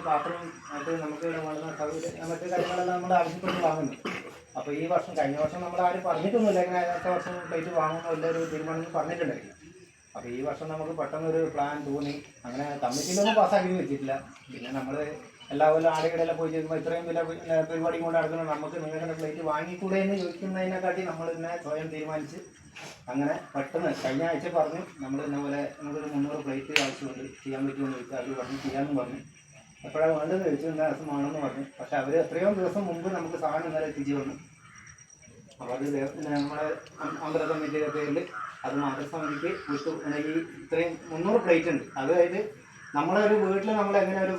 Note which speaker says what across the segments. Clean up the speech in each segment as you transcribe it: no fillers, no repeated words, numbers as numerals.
Speaker 1: പാത്രം അത് നമുക്ക് വേണ്ടുന്ന സൗകര്യം മറ്റു കാര്യങ്ങളെല്ലാം നമ്മൾ ആവശ്യപ്പെട്ട് വാങ്ങുന്നു. അപ്പോൾ ഈ വർഷം കഴിഞ്ഞ വർഷം നമ്മൾ ആരും പറഞ്ഞിട്ടൊന്നുമില്ല ഇങ്ങനെ അടുത്ത വർഷം പ്ലേറ്റ് വാങ്ങുമ്പോൾ എല്ലാവരും തീരുമാനം പറഞ്ഞിട്ടുണ്ടായിരുന്നു. അപ്പോൾ ഈ വർഷം നമുക്ക് പെട്ടെന്നൊരു പ്ലാൻ തോന്നി. അങ്ങനെ കമ്മിറ്റിയിലൊന്നും പാസ്സാക്കി വെച്ചിട്ടില്ല. പിന്നെ നമ്മൾ എല്ലാ കൊല്ലം ആളുകളെല്ലാം പോയി ചെയ്യുമ്പോൾ ഇത്രയും വില പരിപാടി കൊണ്ട് നടക്കുന്നത് നമുക്ക് നിങ്ങളുടെ പ്ലേറ്റ് വാങ്ങിക്കൂടെ എന്ന് ചോദിക്കുന്നതിനെക്കാട്ടി നമ്മൾ തന്നെ സ്വയം തീരുമാനിച്ച് അങ്ങനെ പെട്ടെന്ന് കഴിഞ്ഞ ആഴ്ച പറഞ്ഞു നമ്മൾ ഇന്നപോലെ നമുക്കൊരു 300 പ്ലേറ്റ് ആവശ്യമുണ്ട്, ചെയ്യാൻ പറ്റുമെന്ന് ചോദിച്ചാൽ അവർ പറഞ്ഞു ചെയ്യാമെന്ന് പറഞ്ഞു. എപ്പോഴാണ് വേണ്ടതെന്ന് ചോദിച്ചു, ഇന്ന ദിവസമാണെന്ന് പറഞ്ഞു. പക്ഷെ അവർ എത്രയോ ദിവസം മുമ്പ് നമുക്ക് സാധനം ഇന്നലെ എത്തിച്ചു വന്നു. അപ്പോൾ അത് നമ്മുടെ അമ്പല കമ്മിറ്റിയുടെ പേരിൽ അത് മാതൃസമിതിക്ക് വിട്ടു. ഈ ഇത്രയും 300 പ്ലേറ്റ് ഉണ്ട്. അതായത് നമ്മളെ ഒരു വീട്ടിൽ നമ്മൾ എങ്ങനെ ഒരു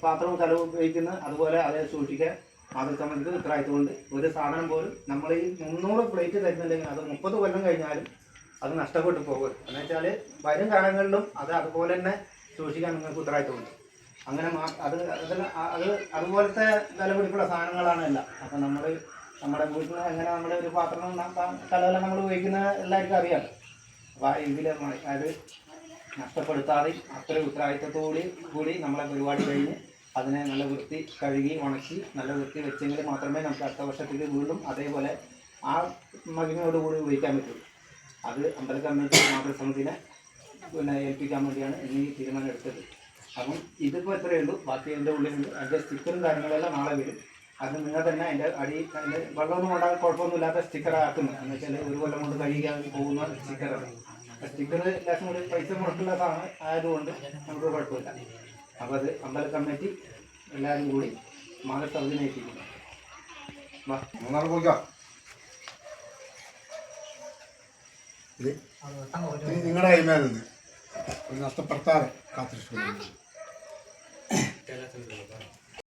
Speaker 1: പാത്രവും കലവും ഉപയോഗിക്കുന്നത് അതുപോലെ അതേ സൂക്ഷിക്കാൻ മാതൃസമിതിക്ക് ഉത്തരവാദിത്തമുണ്ട്. ഒരു സാധനം പോലും നമ്മൾ ഈ 300 പ്ലേറ്റ് തരുന്നുണ്ടെങ്കിൽ അത് 30 കൊല്ലം കഴിഞ്ഞാലും അത് നഷ്ടപ്പെട്ടു പോകും. എന്ന് വെച്ചാൽ വരും കാലങ്ങളിലും അത് അതുപോലെ തന്നെ സൂക്ഷിക്കാൻ നിങ്ങൾക്ക് ഉത്തരവാദിത്തമുണ്ട്. അങ്ങനെ അതുപോലത്തെ വില പിടിപ്പുള്ള സാധനങ്ങളാണ് എല്ലാം. അപ്പം നമ്മൾ നമ്മുടെ വീട്ടിൽ എങ്ങനെ നമ്മുടെ ഒരു പാത്രം കലമെല്ലാം നമ്മൾ ഉപയോഗിക്കുന്ന എല്ലാവർക്കും അറിയാമല്ലോ. അപ്പോൾ ഇതിൽ അത് നഷ്ടപ്പെടുത്താതെ അത്ര ഉത്തരവാദിത്തത്തോടു കൂടി നമ്മളെ പരിപാടി കഴിഞ്ഞ് അതിനെ നല്ല വൃത്തി കഴുകി ഉണക്കി നല്ല വൃത്തി വെച്ചെങ്കിൽ മാത്രമേ നമുക്ക് അടുത്ത വർഷത്തേക്ക് വീണ്ടും അതേപോലെ ആ മഹിമയോടുകൂടി ഉപയോഗിക്കാൻ പറ്റുള്ളൂ. അത് അമ്പല കമ്മിറ്റി മാതൃസമിതിനെ ഏൽപ്പിക്കാൻ വേണ്ടിയാണ് ഇനി തീരുമാനം എടുത്തത്. അപ്പം ഇതിപ്പോൾ എത്രയേ ഉള്ളൂ. ബാക്കി എൻ്റെ ഉള്ളിലുണ്ട്. അതിൻ്റെ സ്റ്റിക്കറും കാര്യങ്ങളെല്ലാം നാളെ വരും. അത് നിങ്ങൾ തന്നെ അതിൻ്റെ അതിൻ്റെ വെള്ളമൊന്നും ഉണ്ടാകാൻ കുഴപ്പമൊന്നുമില്ലാത്ത സ്റ്റിക്കറാക്കുന്നു. എന്ന് വെച്ചാൽ ഒരു കൊല്ലം കൊണ്ട് കഴിക്കാൻ പോകുന്ന സ്റ്റിക്കറാണ്. സ്റ്റിക്കർ ലേശം കൂടി പൈസ മുടക്കുള്ള സാധനം ആയതുകൊണ്ട് നമുക്ക് കുഴപ്പമില്ല. അപ്പോൾ അത് അമ്പല കമ്മിറ്റി എല്ലാവരും കൂടി മാതൃസമിതിനെ ഏൽപ്പിക്കുന്നു.
Speaker 2: ഇത് നിങ്ങളുടെ കൈമേൽ നിന്ന് നഷ്ടപ്പെടുത്താതെ കാത്തിരിക്കുന്നു.